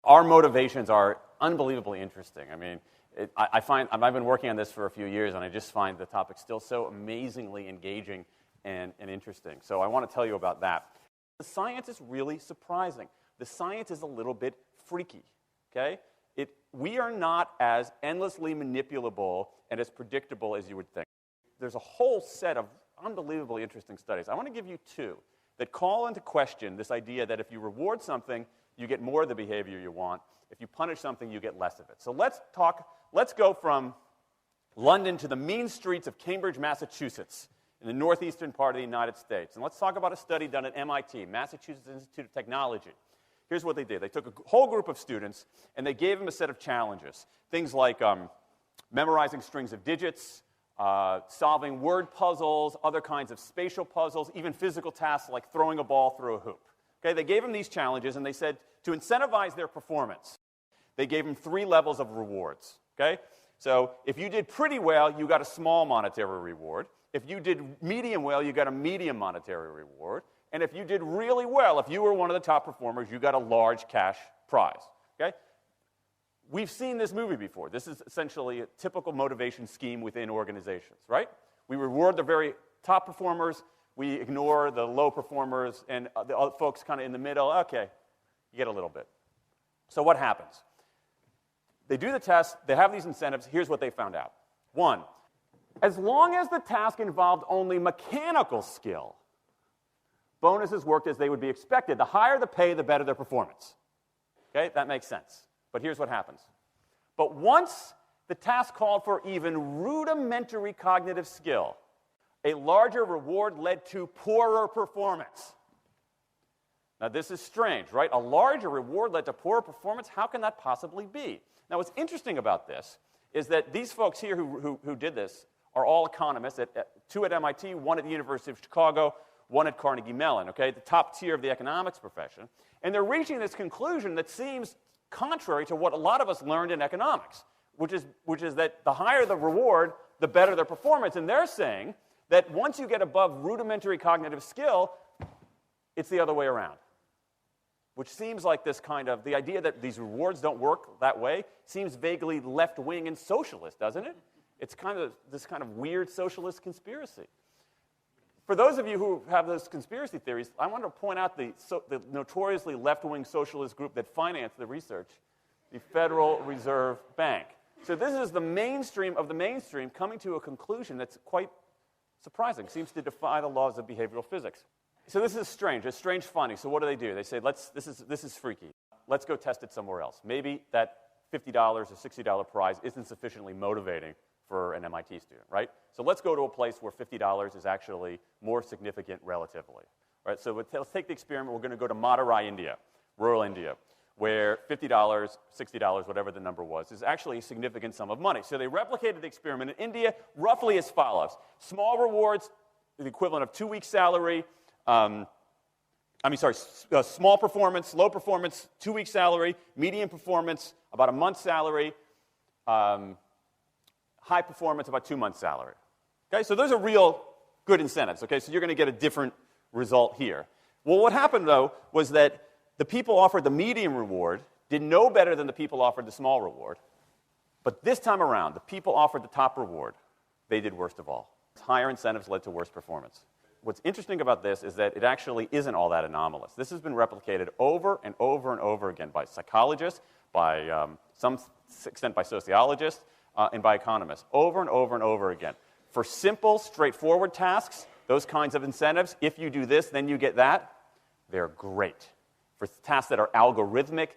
Our motivations are unbelievably interesting. I mean, I've been working on this for a few years, and I just find the topic still so amazingly engaging and interesting. So I want to tell you about that. The science is really surprising. The science is a little bit freaky, okay? We are not as endlessly manipulable and as predictable as you would think. There's a whole set of unbelievably interesting studies. I want to give you two that call into question this idea that if you reward something, you get more of the behavior you want. If you punish something, you get less of it. So let's go from London to the mean streets of Cambridge, Massachusetts, in the northeastern part of the United States. And let's talk about a study done at MIT, Massachusetts Institute of Technology. Here's what they did. They took a whole group of students, and they gave them a set of challenges. Things like memorizing strings of digits, solving word puzzles, other kinds of spatial puzzles, even physical tasks like throwing a ball through a hoop. Okay, they gave them these challenges, and they said to incentivize their performance, they gave them 3 levels of rewards. Okay? So if you did pretty well, you got a small monetary reward. If you did medium well, you got a medium monetary reward. And if you did really well, if you were one of the top performers, you got a large cash prize. Okay? We've seen this movie before. This is essentially a typical motivation scheme within organizations, right? We reward the very top performers, we ignore the low performers, and the other folks kind of in the middle. Okay, you get a little bit. So what happens? They do the test, they have these incentives. Here's what they found out. 1, as long as the task involved only mechanical skill, bonuses worked as they would be expected. The higher the pay, the better their performance. Okay, that makes sense. But here's what happens. But once the task called for even rudimentary cognitive skill, a larger reward led to poorer performance. Now, this is strange, right? A larger reward led to poorer performance? How can that possibly be? Now, what's interesting about this is that these folks here who did this are all economists, 2 at MIT, 1 at the University of Chicago, 1 at Carnegie Mellon, okay, the top tier of the economics profession. And they're reaching this conclusion that seems contrary to what a lot of us learned in economics, which is that the higher the reward, the better their performance. And they're saying that once you get above rudimentary cognitive skill, it's the other way around. Which seems like this kind of, the idea that these rewards don't work that way seems vaguely left-wing and socialist, doesn't it? It's kind of this kind of weird socialist conspiracy. For those of you who have those conspiracy theories, I want to point out the notoriously left-wing socialist group that financed the research, the Federal Reserve Bank. So this is the mainstream of the mainstream coming to a conclusion that's quite surprising, seems to defy the laws of behavioral physics. So this is strange. It's strange finding. So what do? They say, this is freaky. Let's go test it somewhere else. Maybe that $50 or $60 prize isn't sufficiently motivating for an MIT student, right? So let's go to a place where $50 is actually more significant relatively. Right? So let's take the experiment. We're going to go to Madurai, India, rural India, where $50, $60, whatever the number was, is actually a significant sum of money. So they replicated the experiment in India roughly as follows. Small rewards, the equivalent of 2 weeks' salary. Small performance, low performance, 2 weeks' salary. Medium performance, about a month's salary. High performance, about 2 months' salary. Okay, so those are real good incentives. Okay, so you're going to get a different result here. Well, what happened, though, was that the people offered the medium reward did no better than the people offered the small reward. But this time around, the people offered the top reward. They did worst of all. Higher incentives led to worse performance. What's interesting about this is that it actually isn't all that anomalous. This has been replicated over and over and over again by psychologists, by some extent by sociologists, and by economists, over and over and over again. For simple, straightforward tasks, those kinds of incentives, if you do this, then you get that, they're great. For tasks that are algorithmic,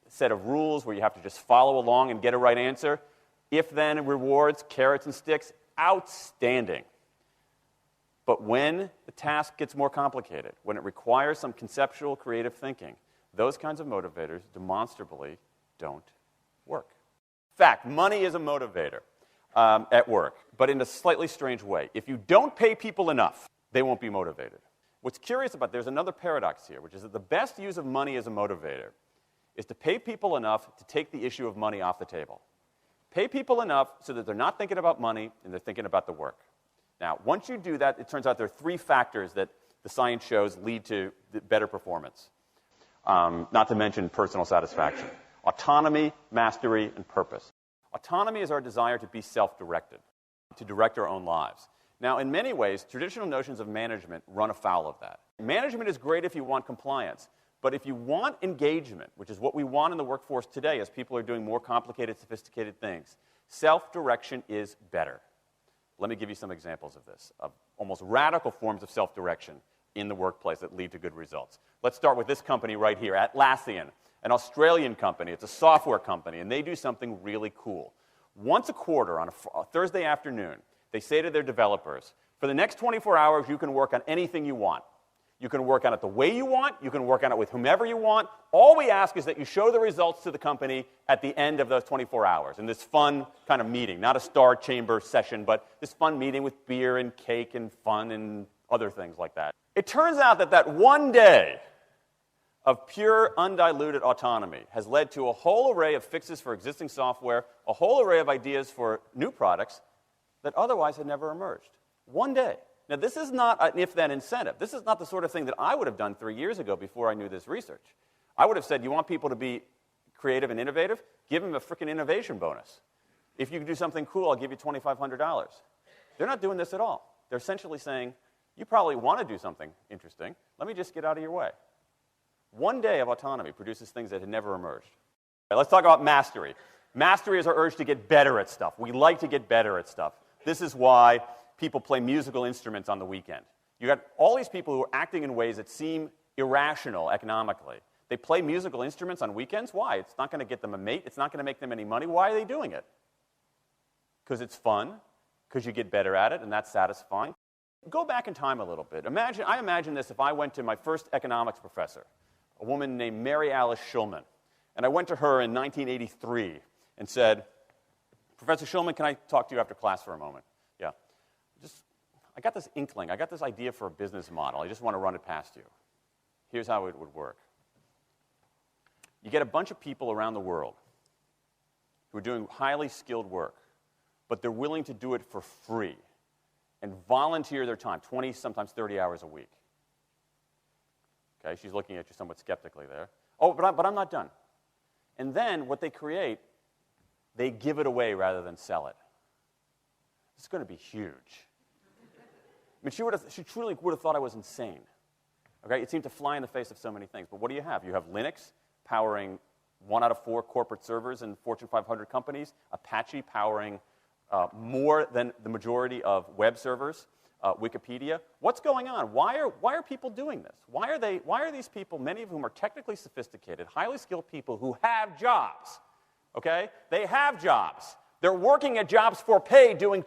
set of rules where you have to just follow along and get a right answer, if-then rewards, carrots and sticks, outstanding. But when the task gets more complicated, when it requires some conceptual, creative thinking, those kinds of motivators demonstrably don't work. In fact, money is a motivator at work, but in a slightly strange way. If you don't pay people enough, they won't be motivated. What's curious about, there's another paradox here, which is that the best use of money as a motivator is to pay people enough to take the issue of money off the table. Pay people enough so that they're not thinking about money and they're thinking about the work. Now, once you do that, it turns out there are 3 factors that the science shows lead to better performance, not to mention personal satisfaction. Autonomy, mastery, and purpose. Autonomy is our desire to be self-directed, to direct our own lives. Now, in many ways, traditional notions of management run afoul of that. Management is great if you want compliance, but if you want engagement, which is what we want in the workforce today as people are doing more complicated, sophisticated things, self-direction is better. Let me give you some examples of this, of almost radical forms of self-direction in the workplace that lead to good results. Let's start with this company right here, Atlassian, an Australian company. It's a software company, and they do something really cool. Once a quarter, on a Thursday afternoon, they say to their developers, for the next 24 hours, you can work on anything you want. You can work on it the way you want. You can work on it with whomever you want. All we ask is that you show the results to the company at the end of those 24 hours in this fun kind of meeting, not a star chamber session, but this fun meeting with beer and cake and fun and other things like that. It turns out that that one day of pure, undiluted autonomy has led to a whole array of fixes for existing software, a whole array of ideas for new products that otherwise had never emerged. One day. Now, this is not an if-then incentive. This is not the sort of thing that I would have done 3 years ago before I knew this research. I would have said, you want people to be creative and innovative? Give them a freaking innovation bonus. If you can do something cool, I'll give you $2,500. They're not doing this at all. They're essentially saying, you probably want to do something interesting. Let me just get out of your way. One day of autonomy produces things that had never emerged. Right, let's talk about mastery. Mastery is our urge to get better at stuff. We like to get better at stuff. This is why people play musical instruments on the weekend. You got all these people who are acting in ways that seem irrational economically. They play musical instruments on weekends. Why? It's not going to get them a mate. It's not going to make them any money. Why are they doing it? Because it's fun, because you get better at it, and that's satisfying. Go back in time a little bit. I imagine this if I went to my first economics professor, a woman named Mary Alice Schulman, and I went to her in 1983 and said, Professor Schulman, can I talk to you after class for a moment? Yeah. I got this inkling. I got this idea for a business model. I just want to run it past you. Here's how it would work. You get a bunch of people around the world who are doing highly skilled work, but they're willing to do it for free and volunteer their time, 20, sometimes 30 hours a week. Okay, she's looking at you somewhat skeptically there. Oh, but I'm not done. And then what they create, they give it away rather than sell it. It's going to be huge. I mean, she truly would have thought I was insane. Okay, it seemed to fly in the face of so many things. But what do you have? You have Linux powering 1 out of 4 corporate servers in Fortune 500 companies, Apache powering more than the majority of web servers, Wikipedia. What's going on? Why are people doing this? Why are these people, many of whom are technically sophisticated, highly skilled people who have jobs? Okay, they have jobs. They're working at jobs for pay, doing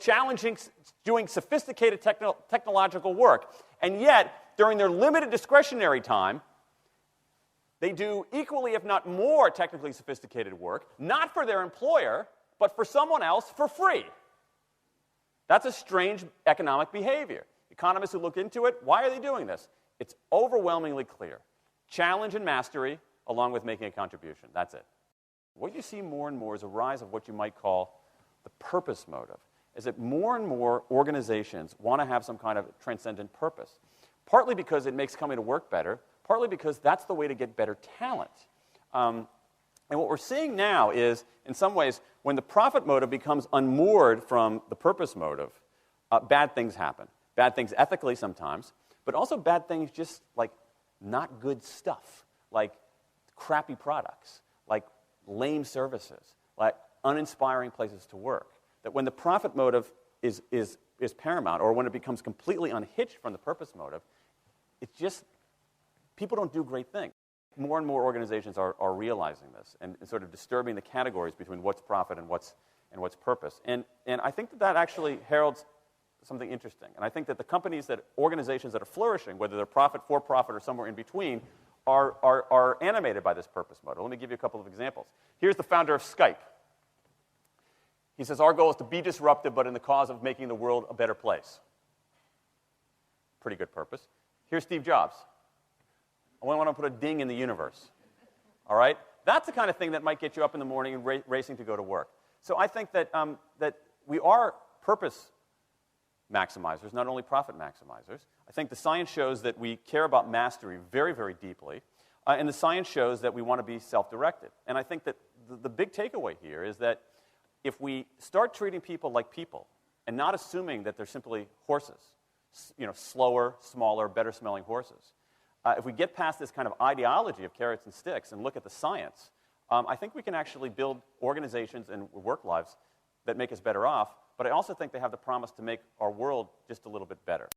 sophisticated technological work. And yet, during their limited discretionary time, they do equally, if not more, technically sophisticated work, not for their employer, but for someone else for free. That's a strange economic behavior. Economists who look into it, why are they doing this? It's overwhelmingly clear. Challenge and mastery, along with making a contribution. That's it. What you see more and more is a rise of what you might call the purpose motive, is that more and more organizations want to have some kind of transcendent purpose, partly because it makes coming to work better, partly because that's the way to get better talent. And what we're seeing now is, in some ways, when the profit motive becomes unmoored from the purpose motive, bad things happen. Bad things ethically sometimes, but also bad things just like not good stuff, like crappy products, like lame services, like uninspiring places to work. That when the profit motive is paramount, or when it becomes completely unhitched from the purpose motive, it's just, people don't do great things. More and more organizations are realizing this and sort of disturbing the categories between what's profit and what's purpose. And I think that actually heralds something interesting. And I think that organizations that are flourishing, whether they're profit, for-profit, or somewhere in between, are animated by this purpose motive. Let me give you a couple of examples. Here's the founder of Skype. He says, our goal is to be disruptive, but in the cause of making the world a better place. Pretty good purpose. Here's Steve Jobs. I want to put a ding in the universe. All right? That's the kind of thing that might get you up in the morning and racing to go to work. So I think that we are purpose maximizers, not only profit maximizers. I think the science shows that we care about mastery very, very deeply. And the science shows that we want to be self-directed. And I think that the big takeaway here is that if we start treating people like people and not assuming that they're simply horses, slower, smaller, better-smelling horses, if we get past this kind of ideology of carrots and sticks and look at the science, I think we can actually build organizations and work lives that make us better off, but I also think they have the promise to make our world just a little bit better.